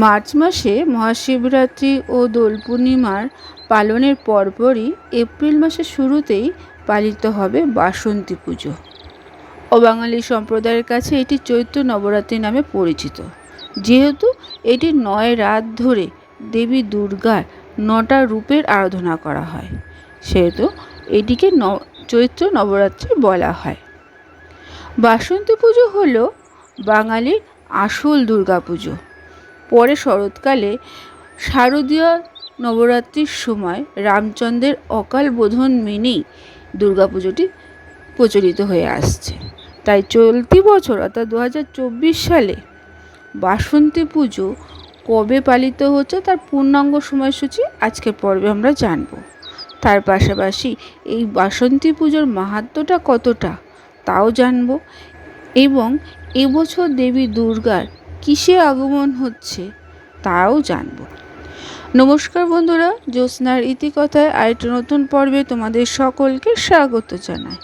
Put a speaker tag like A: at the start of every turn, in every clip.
A: March মাসে মহাশিবরাত্রি ও দোল পূর্ণিমার পালনের পরপরই এপ্রিল মাসের শুরুতেই পালিত হবে বাসন্তী পুজো। অবাঙালি সম্প্রদায়ের কাছে এটি চৈত্র নবরাত্রি নামে পরিচিত। যেহেতু এটি 9 রাত ধরে দেবী দুর্গার 9টা রূপের আরাধনা করা হয়, সেহেতু এটিকে চৈত্র নবরাত্রি বলা হয়। বাসন্তী পুজো হল বাঙালির আসল দুর্গাপুজো। পরে শরৎকালে শারদীয় নবরাত্রির সময় রামচন্দ্রের অকাল বোধন মেনেই দুর্গাপুজোটি প্রচলিত হয়ে আসছে। তাই চলতি বছর অর্থাৎ 2024 সালে বাসন্তী পুজো কবে পালিত হচ্ছে তার পূর্ণাঙ্গ সময়সূচি আজকের পর্বে আমরা জানব। তার পাশাপাশি এই বাসন্তী পুজোর মাহাত্ম্যটা কতটা তাও জানব, এবং এবছর দেবী দুর্গার কিসে আগমন হচ্ছে তাও জানব। নমস্কার বন্ধুরা, জ্যোৎস্নার ইতিকথায় আরেকটি নতুন পর্বে তোমাদের সকলকে স্বাগত জানাই।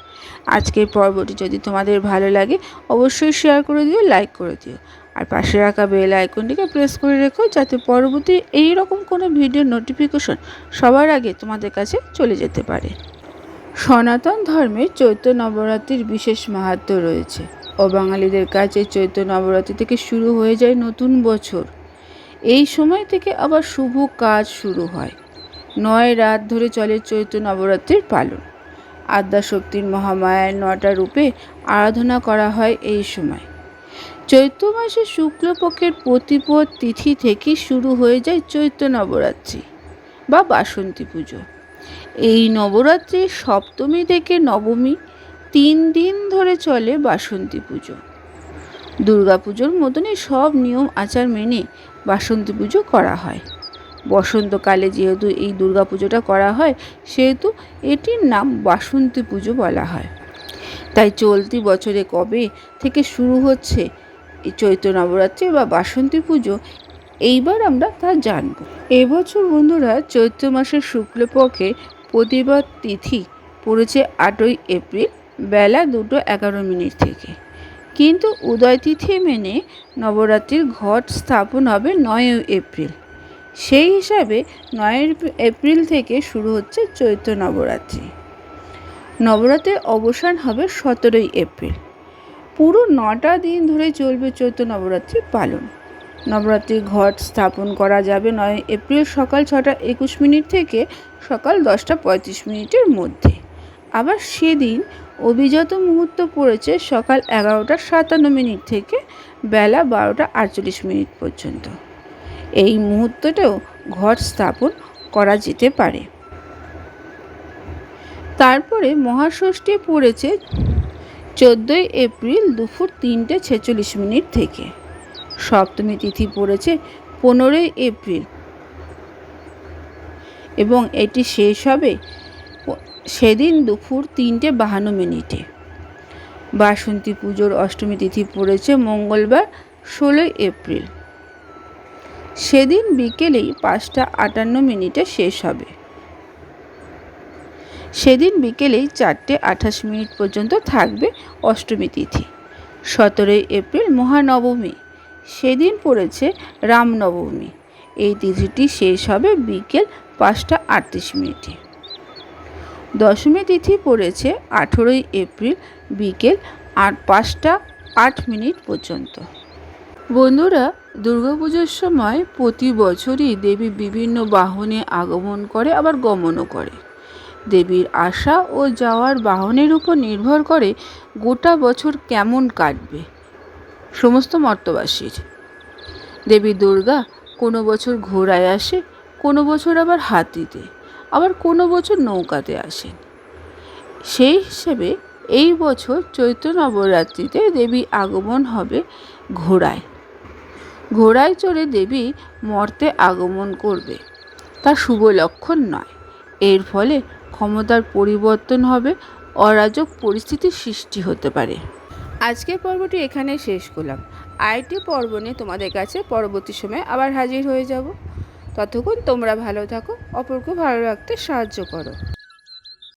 A: আজকের পর্বটি যদি তোমাদের ভালো লাগে অবশ্যই শেয়ার করে দিও, লাইক করে দিও, আর পাশে রাখা বেল আইকনটিকে প্রেস করে রেখো যাতে পরবর্তী এই রকম কোনো ভিডিওর নোটিফিকেশন সবার আগে তোমাদের কাছে চলে যেতে পারে। সনাতন ধর্মে চৈত্র নবরাত্রির বিশেষ মাহাত্ম্য রয়েছে। অবাঙালিদের কাছে চৈত্র নবরাত্রি থেকে শুরু হয়ে যায় নতুন বছর। এই সময় থেকে আবার শুভ কাজ শুরু হয়। 9 রাত ধরে চলে চৈত্র নবরাত্রির পালন। আদ্যাশক্তির মহামায়ার 9টা রূপে আরাধনা করা হয় এই সময়। চৈত্র মাসের শুক্লপক্ষের প্রতিপদ তিথি থেকে শুরু হয়ে যায় চৈত্র নবরাত্রি বা বাসন্তী পুজো। এই নবরাত্রির সপ্তমী থেকে নবমী 3 দিন ধরে চলে বাসন্তী পুজো। দুর্গাপুজোর মতনই সব নিয়ম আচার মেনে বাসন্তী পুজো করা হয়। বসন্তকালে যেহেতু এই দুর্গাপুজোটা করা হয়, সেহেতু এটির নাম বাসন্তী পুজো বলা হয়। তাই চলতি বছরে কবে থেকে শুরু হচ্ছে এই চৈত্র নবরাত্রি বা বাসন্তী পুজো, এইবার আমরা তা জানব। এবছর বন্ধুরা চৈত্র মাসের শুক্লপক্ষে প্রতিপদ তিথি পড়েছে 8ই এপ্রিল বেলা 2:11 থেকে, কিন্তু উদয় তিথি মেনে নবরাত্রির ঘট স্থাপন হবে 9ই এপ্রিল। সেই হিসাবে 9 এপ্রিল থেকে শুরু হচ্ছে চৈত্র নবরাত্রি। নবরাত্রির অবসান হবে 17ই এপ্রিল। পুরো 9টা দিন ধরে চলবে চৈত্র নবরাত্রির পালন। নবরাত্রির ঘট স্থাপন করা যাবে 9 এপ্রিল সকাল 6:21 থেকে সকাল 10:35 মধ্যে। আবার সেদিন অভিজাত মুহূর্ত পড়েছে সকাল 11:57 থেকে বেলা 12:48 পর্যন্ত। এই মুহূর্তটাও ঘট স্থাপন করা যেতে পারে। তারপরে মহাষষ্ঠী পড়েছে 14ই এপ্রিল দুপুর 3:46 থেকে। সপ্তমী তিথি পড়েছে 15ই এপ্রিল এবং এটি শেষ হবে সেদিন দুপুর 3:52। বাসন্তী পুজোর অষ্টমী তিথি পড়েছে মঙ্গলবার 16ই এপ্রিল। সেদিন বিকেলেই 5:58 শেষ হবে। সেদিন বিকেলেই 4:28 পর্যন্ত থাকবে অষ্টমী তিথি। 17ই এপ্রিল মহানবমী, সেদিন পড়েছে রামনবমী। এই তিথিটি শেষ হবে বিকেল 5:38। দশমী তিথি পড়েছে 18ই এপ্রিল বিকেল 5:08 পর্যন্ত। বন্ধুরা, দুর্গাপুজোর সময় প্রতি বছরই দেবী বিভিন্ন বাহনে আগমন করে আবার গমনও করে। দেবীর আসা ও যাওয়ার বাহনের উপর নির্ভর করে গোটা বছর কেমন কাটবে সমস্ত মর্তবাসীর। দেবী দুর্গা কোনো বছর ঘোড়ায় আসে, কোনো বছর আবার হাতিতে, আবার কোনো বছর নৌকাতে আসেন। সেই হিসেবে এই বছর চৈত্র নবরাত্রিতে দেবী আগমন হবে ঘোড়ায়। ঘোড়ায় চড়ে দেবী মর্তে আগমন করবে, তা শুভ লক্ষণ নয়। এর ফলে ক্ষমতার পরিবর্তন হবে, অরাজক পরিস্থিতির সৃষ্টি হতে পারে। আজকের পর্বটি এখানে শেষ করলাম। আরেকটি পর্ব নিয়ে তোমাদের কাছে পরবর্তী সময়ে আবার হাজির হয়ে যাব। ততক্ষণ তোমরা ভালো থাকো, অপরকে ভালো রাখতে সাহায্য করো।